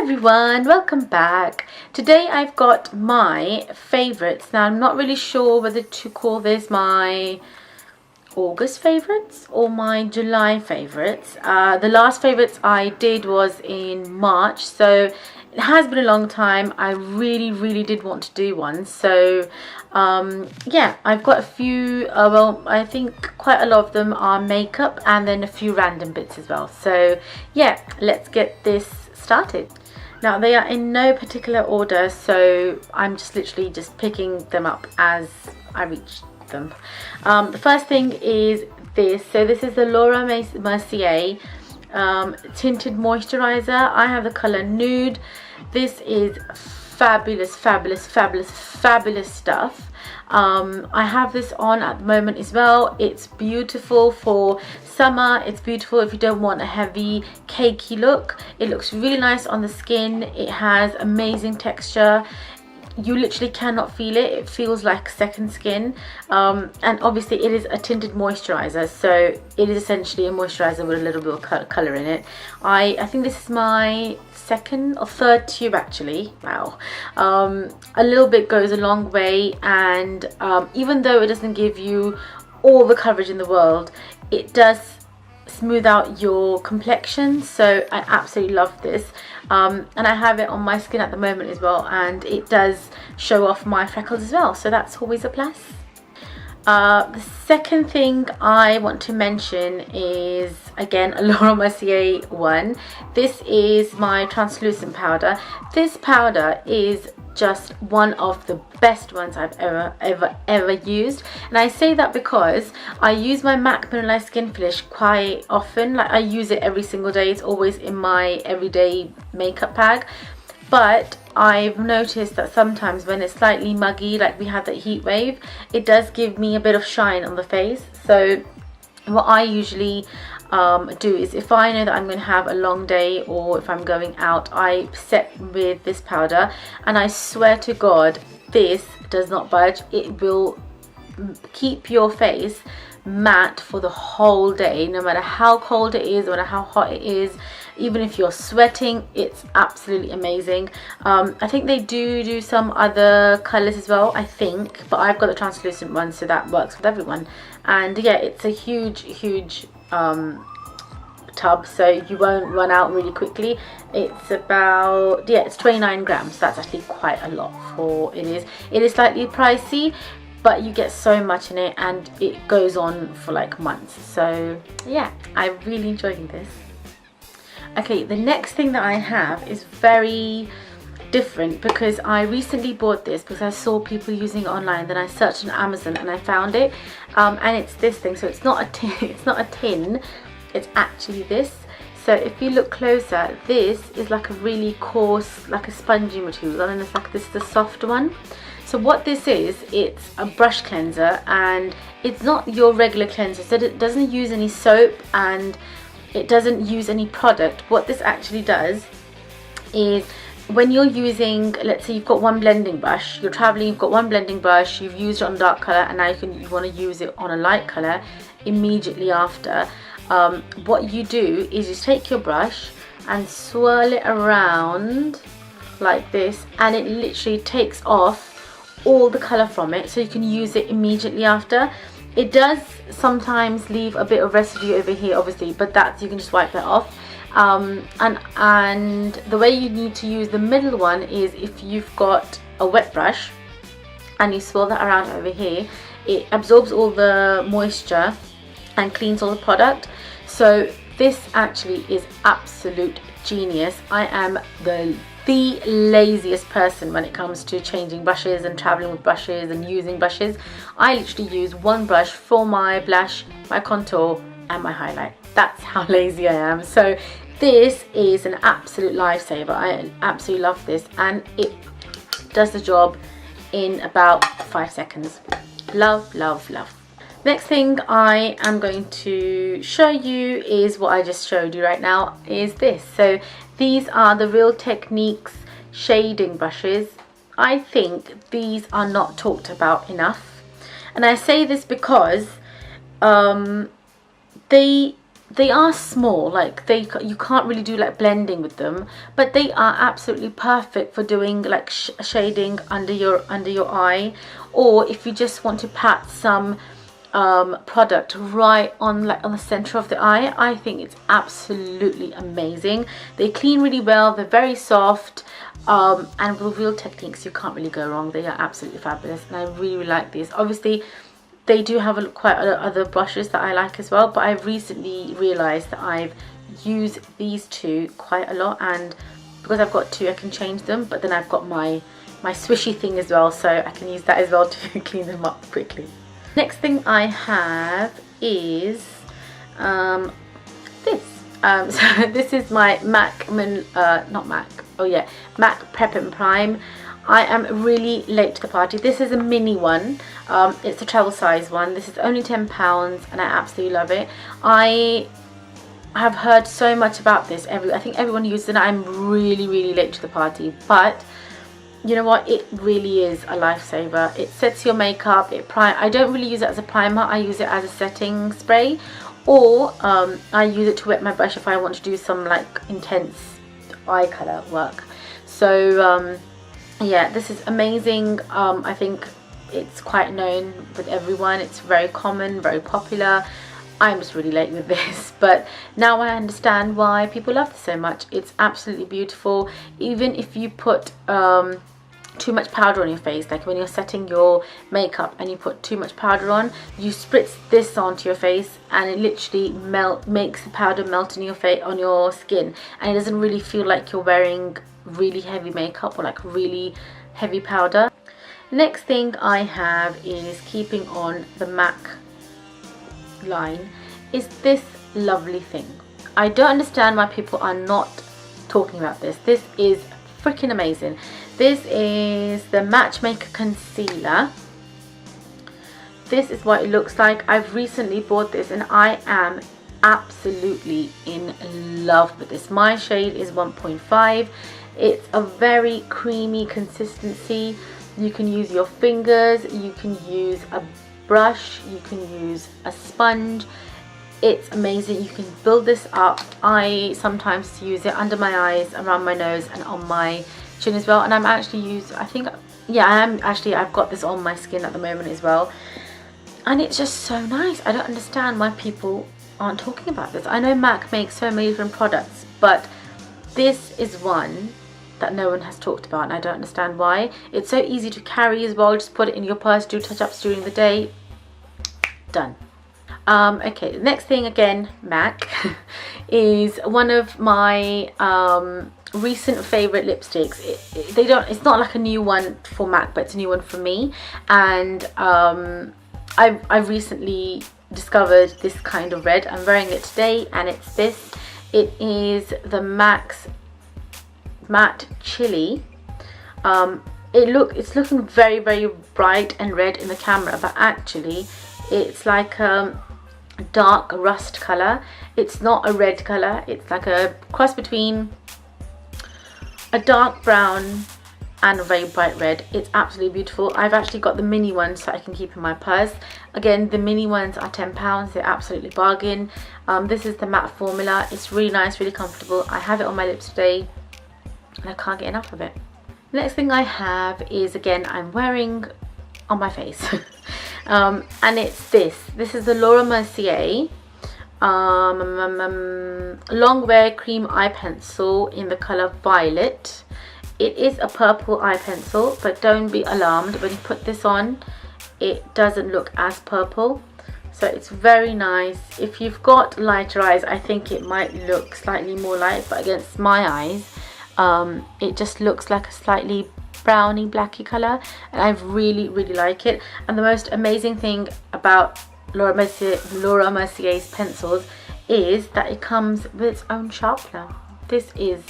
everyone, welcome back. Today I've got my favorites. Now I'm not really sure whether to call this my August favorites or my July favorites. The last favorites I did was in March, so it has been a long time. I really did want to do one, so yeah, I've got a few, well, I think quite a lot of them are makeup and then a few random bits as well. So yeah, let's get this started. Now they are in no particular order, so I'm just literally just picking them up as I reach them. The first thing is this. So this is the Laura Mercier tinted moisturizer. I have the color nude. This is fabulous stuff. I have this on at the moment as well. It's beautiful for summer. It's beautiful if you don't want a heavy cakey look. It looks really nice on the skin. It has amazing texture. You literally cannot feel it. It feels like second skin, and obviously it is a tinted moisturizer, so it is essentially a moisturizer with a little bit of color in it. I think this is my second or third tube actually. Wow. A little bit goes a long way, and even though it doesn't give you all the coverage in the world, it does smooth out your complexion, so I absolutely love this. And I have it on my skin at the moment as well, and it does show off my freckles as well, so that's always a plus. The second thing I want to mention is again a Laura Mercier one. This is my translucent powder. This powder is just one of the best ones I've ever used, and I say that because I use my MAC Mineralized Skin Finish quite often. Like, I use it every single day. It's always in my everyday makeup bag, but I've noticed that sometimes when it's slightly muggy, like we had that heat wave, it does give me a bit of shine on the face. So what I usually do is, if I know that I'm going to have a long day or if I'm going out, I set with this powder, and I swear to God this does not budge. It will keep your face matte for the whole day, no matter how cold it is, no matter how hot it is. Even if you're sweating, it's absolutely amazing. I think they do some other colors as well, I think, but I've got the translucent one, so that works with everyone. And yeah, it's a huge tub, so you won't run out really quickly. It's about, yeah, it's 29 grams. That's actually quite a lot for it is slightly pricey, but you get so much in it, and it goes on for like months. So yeah, I'm really enjoying this. Okay, the next thing that I have is very different because I recently bought this because I saw people using it online. Then I searched on Amazon and I found it, and it's this thing. So it's not a tin. It's not a tin. It's actually this. So if you look closer, this is like a really coarse, like a spongy material, and then it's like this is the soft one. So what this is, it's a brush cleanser, and it's not your regular cleanser. So it doesn't use any soap and it doesn't use any product. What this actually does is, when you're using, let's say you've got one blending brush, you're traveling, you've got one blending brush, you've used it on a dark color, and now you want to use it on a light color immediately after. What you do is you take your brush and swirl it around like this, and it literally takes off all the color from it, so you can use it immediately after. It does sometimes leave a bit of residue over here, obviously, but you can just wipe that off. And the way you need to use the middle one is, if you've got a wet brush and you swirl that around over here, it absorbs all the moisture and cleans all the product. So this actually is absolute genius. I am the laziest person when it comes to changing brushes and traveling with brushes and using brushes. I literally use one brush for my blush, my contour and my highlight. That's how lazy I am. So this is an absolute lifesaver. I absolutely love this, and it does the job in about 5 seconds. Love. Next thing I am going to show you is what I just showed you right now, is this. So these are the Real Techniques shading brushes. I think these are not talked about enough, and I say this because they they are small, like you can't really do like blending with them, but they are absolutely perfect for doing like shading under your eye, or if you just want to pat some product right on the center of the eye. I think it's absolutely amazing. They clean really well, they're very soft, and with real techniques you can't really go wrong. They are absolutely fabulous, and I really like these. Obviously they do have quite a lot of other brushes that I like as well, but I've recently realized that I've used these two quite a lot, and because I've got two I can change them, but then I've got my swishy thing as well, so I can use that as well to clean them up quickly. Next thing I have is this. So this is my MAC Prep and Prime. I am really late to the party. This is a mini one. It's a travel size one. This is only £10 and I absolutely love it. I have heard so much about this. I think everyone uses it. I'm really late to the party, but you know what, it really is a lifesaver. It sets your makeup, I don't really use it as a primer, I use it as a setting spray, or I use it to wet my brush if I want to do some like intense eye colour work. So yeah, this is amazing. I think it's quite known with everyone. It's very common, very popular. I'm just really late with this, but now I understand why people love this so much. It's absolutely beautiful. Even if you put too much powder on your face, like when you're setting your makeup and you put too much powder on, you spritz this onto your face and it literally makes the powder melt in your face, on your skin, and it doesn't really feel like you're wearing really heavy makeup or like really heavy powder. Next thing I have is, keeping on the MAC line, is this lovely thing. I don't understand why people are not talking about this. This is freaking amazing. This is the Matchmaker Concealer. This is what it looks like. I've recently bought this and I am absolutely in love with this. My shade is 1.5. It's a very creamy consistency. You can use your fingers, you can use a brush, you can use a sponge. It's amazing. You can build this up. I sometimes use it under my eyes, around my nose and on my chin as well, and I'm actually I've got this on my skin at the moment as well, and it's just so nice. I don't understand why people aren't talking about this. I know MAC makes so many different products, but this is one that no one has talked about, and I don't understand why. It's so easy to carry as well. Just put it in your purse, do touch-ups during the day, done. Okay, the next thing, again MAC, is one of my recent favorite lipsticks. It's not like a new one for MAC, but it's a new one for me, and I recently discovered this kind of red. I'm wearing it today, and it's this. It is the MAC's Matte Chili. It's looking very bright and red in the camera, but actually it's like a dark rust color. It's not a red color. It's like a cross between a dark brown and a very bright red. It's absolutely beautiful. I've actually got the mini ones so I can keep in my purse. Again, the mini ones are £10. They're absolutely bargain. This is the matte formula. It's really nice, really comfortable. I have it on my lips today and I can't get enough of it. The next thing I have is, again, I'm wearing on my face and it's this is the Laura Mercier long wear cream eye pencil in the color Violet. It is a purple eye pencil, but don't be alarmed, when you put this on it doesn't look as purple, so it's very nice. If you've got lighter eyes, I think it might look slightly more light, but against my eyes it just looks like a slightly browny blacky color, and I really like it. And the most amazing thing about Laura Mercier's pencils is that it comes with its own sharpener. This is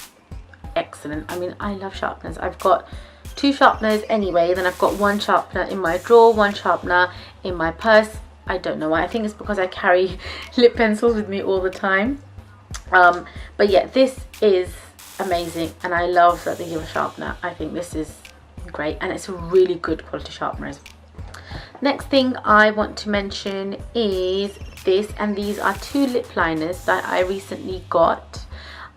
excellent. I mean, I love sharpeners. I've got 2 sharpeners anyway, then I've got 1 sharpener in my drawer, 1 sharpener in my purse. I don't know why. I think it's because I carry lip pencils with me all the time. But yeah, this is amazing, and I love that they give a sharpener. I think this is great, and it's a really good quality sharpener as well. Next thing I want to mention is this, and these are 2 lip liners that I recently got.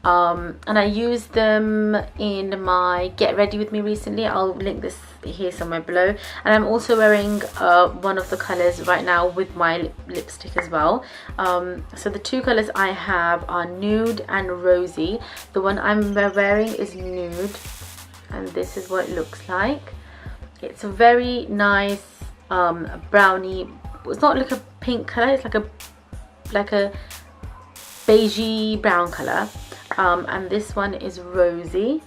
And I used them in my Get Ready With Me recently. I'll link this here somewhere below. And I'm also wearing one of the colours right now with my lipstick as well. So the 2 colours I have are Nude and Rosy. The one I'm wearing is Nude, and this is what it looks like. It's a very nice brownie. It's not like a pink colour, it's like a beigey brown colour. And this one is Rosy.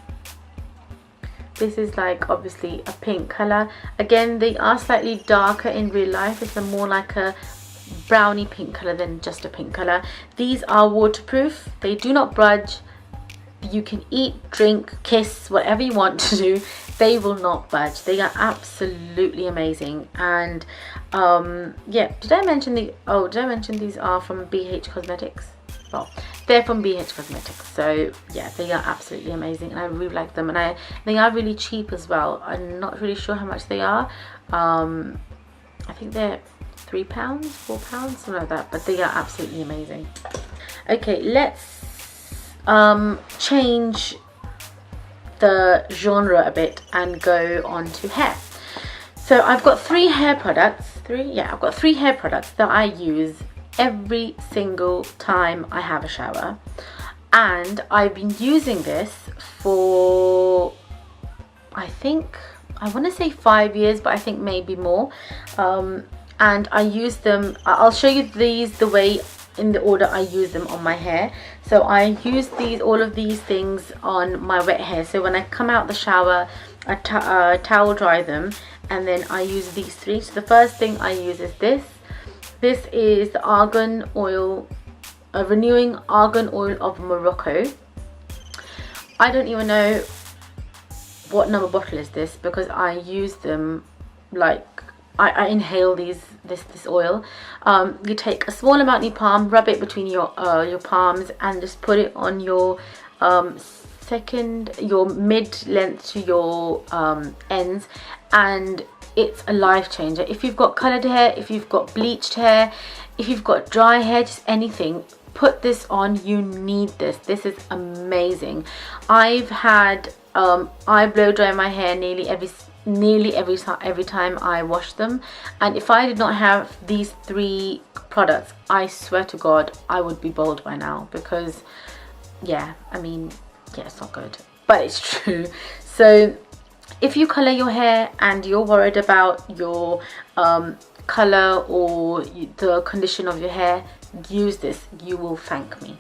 This is like obviously a pink colour. Again, they are slightly darker in real life. It's more like a brownie pink colour than just a pink colour. These are waterproof. They do not budge. You can eat, drink, kiss, whatever you want to do. They will not budge. They are absolutely amazing. And yeah, did I mention these are from BH Cosmetics? Well, they're from BH Cosmetics, so yeah, they are absolutely amazing, and I really like them, and they are really cheap as well. I'm not really sure how much they are. I think they're £3, £4, something like that, but they are absolutely amazing. Okay, let's change the genre a bit and go on to hair. So I've got 3 hair products. I've got 3 hair products that I use every single time I have a shower, and I've been using this for, I want to say 5 years, but I think maybe more. And I use them, I'll show you these the way in the order I use them on my hair. So I use all of these things on my wet hair. So when I come out the shower, I towel dry them, and then I use these 3. So the first thing I use is this. This is the Argan Oil, Renewing Argan Oil of Morocco. I don't even know what number bottle is this, because I use them like I inhale this oil. You take a small amount in your palm, rub it between your palms, and just put it on your mid length to your ends, and it's a life changer. If you've got coloured hair, if you've got bleached hair, if you've got dry hair, just anything, put this on. You need this. This is amazing. I've had I blow dry my hair nearly every time I wash them, and if I did not have these 3 products, I swear to God I would be bald by now, because yeah, I mean, yeah, it's not good, but it's true. So if you colour your hair and you're worried about your colour or the condition of your hair, use this. You will thank me.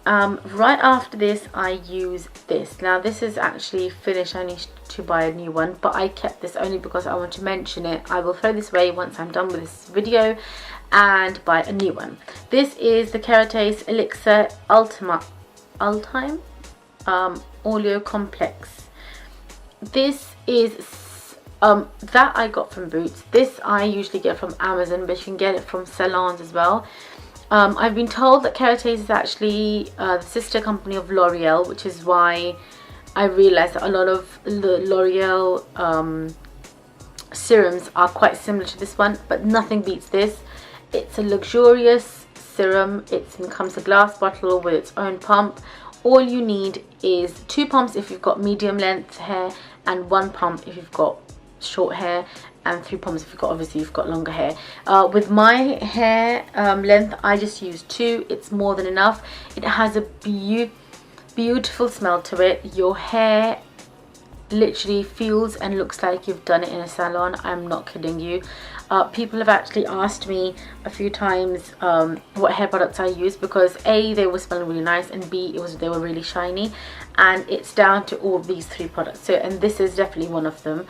Right after this, I use this. Now this is actually finished. I need to buy a new one, but I kept this only because I want to mention it. I will throw this away once I'm done with this video and buy a new one. This is the Kerates Elixir Ultime Oleo Complex. This is that I got from Boots. This I usually get from Amazon, but you can get it from salons as well. I've been told that Kerates is actually the sister company of L'Oreal, which is why I realized that a lot of the L'Oreal serums are quite similar to this one, but nothing beats this. It's a luxurious serum. It comes in a glass bottle with its own pump. All you need is 2 pumps if you've got medium length hair, and 1 pump if you've got short hair, and 3 pumps if you've got longer hair. With my hair length, I just use 2. It's more than enough. It has a beautiful smell to it. Your hair literally feels and looks like you've done it in a salon. I'm not kidding you. People have actually asked me a few times what hair products I use, because A, they were smelling really nice, and B, they were really shiny, and it's down to all these 3 products. So, and this is definitely one of them.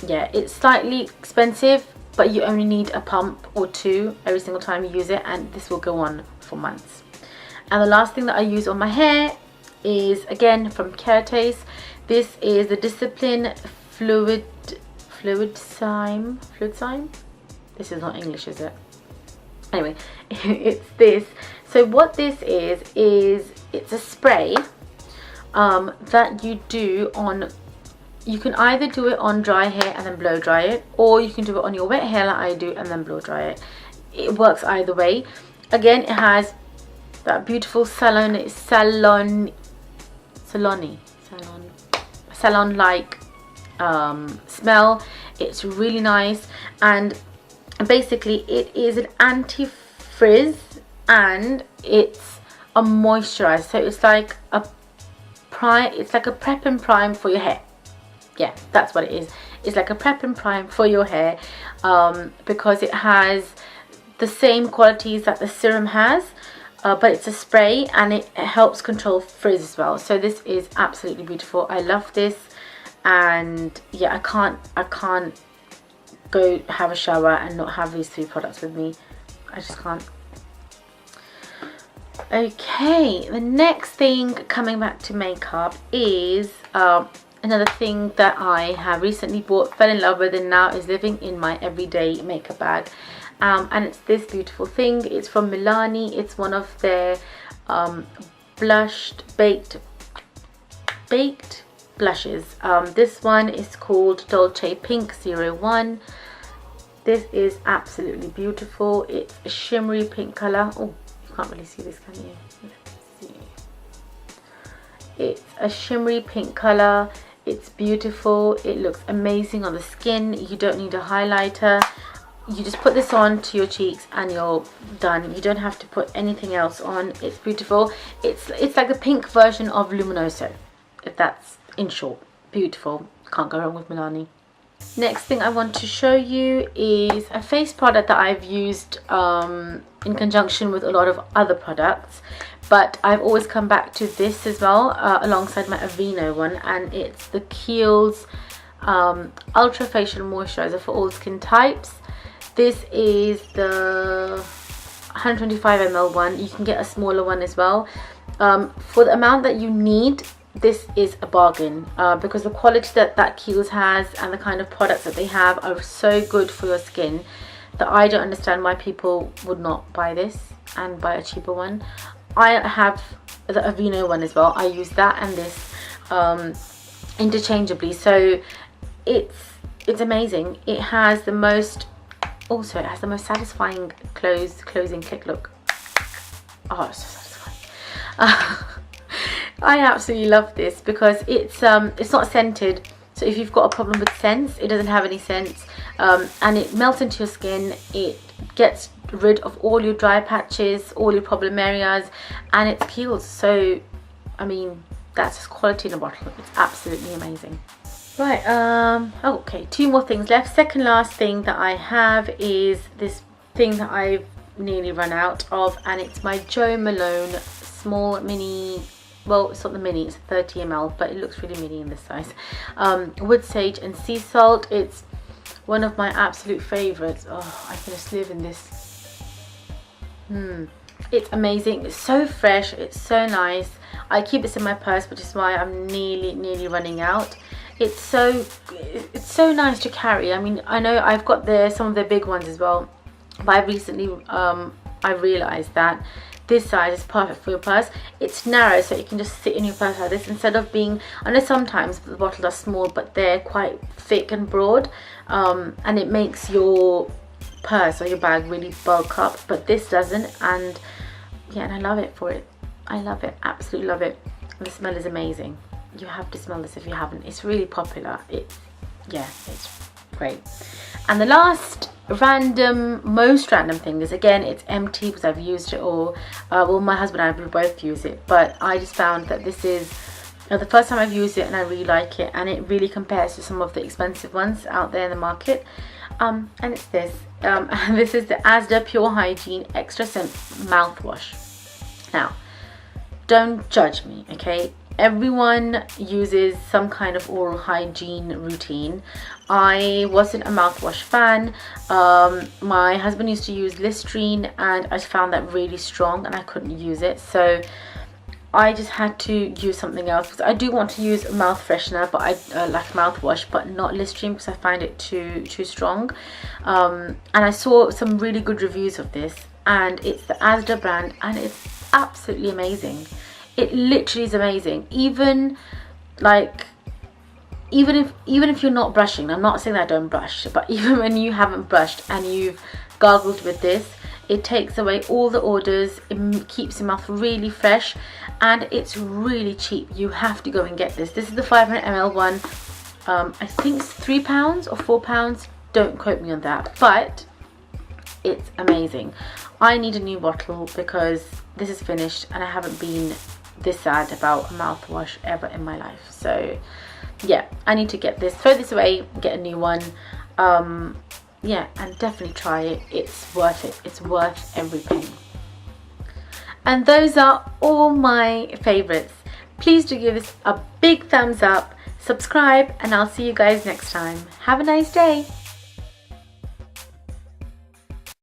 Yeah, it's slightly expensive, but you only need a pump or 2 every single time you use it, and this will go on for months. And the last thing that I use on my hair is again from Kerates. This is the Discipline Fluid Cyme. This is not English, is it? Anyway, it's this. So what this is it's a spray that you do on you can either do it on dry hair and then blow dry it, or you can do it on your wet hair like I do and then blow dry it. It works either way. Again, it has that beautiful salon-like smell. It's really nice, and basically it is an anti-frizz and it's a moisturizer, so it's like a prime, it's like a prep and prime for your hair. Yeah, that's what it is. It's like a prep and prime for your hair, because it has the same qualities that the serum has, but it's a spray and it helps control frizz as well. So this is absolutely beautiful. I love this, and yeah, I can't go have a shower and not have these 3 products with me. I just can't. Okay, the next thing, coming back to makeup, is another thing that I have recently bought, fell in love with, and now is living in my everyday makeup bag. And it's this beautiful thing. It's from Milani. It's one of their baked blushes. This one is called Dolce Pink 01. This is absolutely beautiful. It's a shimmery pink color. Oh, you can't really see this, can you? Let's see. It's a shimmery pink color. It's beautiful. It looks amazing on the skin. You don't need a highlighter. You just put this on to your cheeks and you're done. You don't have to put anything else on. It's beautiful. It's like the pink version of Luminoso, if that's in short. Beautiful. Can't go wrong with Milani. Next thing I want to show you is a face product that I've used in conjunction with a lot of other products, but I've always come back to this as well, alongside my Aveeno one, and it's the Kiehl's Ultra Facial Moisturizer for all skin types. This is the 125 ml one. You can get a smaller one as well. For the amount that you need, this is a bargain, because the quality that Kiehl's has and the kind of products that they have are so good for your skin that I don't understand why people would not buy this and buy a cheaper one. I have the Aveeno one as well. I use that and this interchangeably, so it's amazing. It has the most satisfying closing click look. Oh, it's so satisfying. I absolutely love this because it's not scented, so if you've got a problem with scents, it doesn't have any scents, and it melts into your skin. It gets rid of all your dry patches, all your problem areas, and it's Kiehl's, so I mean, that's just quality in a bottle. It's absolutely amazing. Right, okay, 2 more things left. Second last thing that I have is this thing that I've nearly run out of, and it's my Jo Malone small mini, well, it's not the mini, it's 30 ml, but it looks really mini in this size. Wood Sage and Sea Salt. It's one of my absolute favorites. Oh, I can just live in this. It's amazing. It's so fresh. It's so nice. I keep this in my purse, which is why I'm nearly running out. It's so nice to carry. I mean, I know I've got some of the big ones as well, but I recently I realized that this size is perfect for your purse. It's narrow, so you can just sit in your purse like this, instead of being, I know sometimes the bottles are small but they're quite thick and broad, and it makes your purse or your bag really bulk up, but this doesn't. And yeah, and I love it for it. I love it, absolutely love it. The smell is amazing. You have to smell this if you haven't. It's really popular. It's great. And the last most random thing is, again, it's empty because I've used it all. Well, my husband and I will both use it, but I just found that this is the first time I've used it, and I really like it, and it really compares to some of the expensive ones out there in the market. And it's this. And this is the Asda Pure Hygiene Extra Scent Mouthwash. Now, don't judge me, okay? Everyone uses some kind of oral hygiene routine. I wasn't a mouthwash fan. My husband used to use Listerine, and I found that really strong and I couldn't use it, so I just had to use something else, because I do want to use a mouth freshener, but I like mouthwash, but not Listerine because I find it too strong. And I saw some really good reviews of this, and it's the Asda brand, and it's absolutely amazing. It literally is amazing. Even even if you're not brushing, I'm not saying that I don't brush, but even when you haven't brushed and you've gargled with this, it takes away all the odors, it keeps your mouth really fresh, and it's really cheap. You have to go and get this. This is the 500 ml one. I think it's £3 or £4, don't quote me on that, but it's amazing. I need a new bottle because this is finished and I haven't been this sad about a mouthwash ever in my life. So yeah, I need to get this, throw this away, get a new one. Yeah, and definitely try it. It's worth it. It's worth every penny. And those are all my favorites. Please do give this a big thumbs up, subscribe, and I'll see you guys next time. Have a nice day.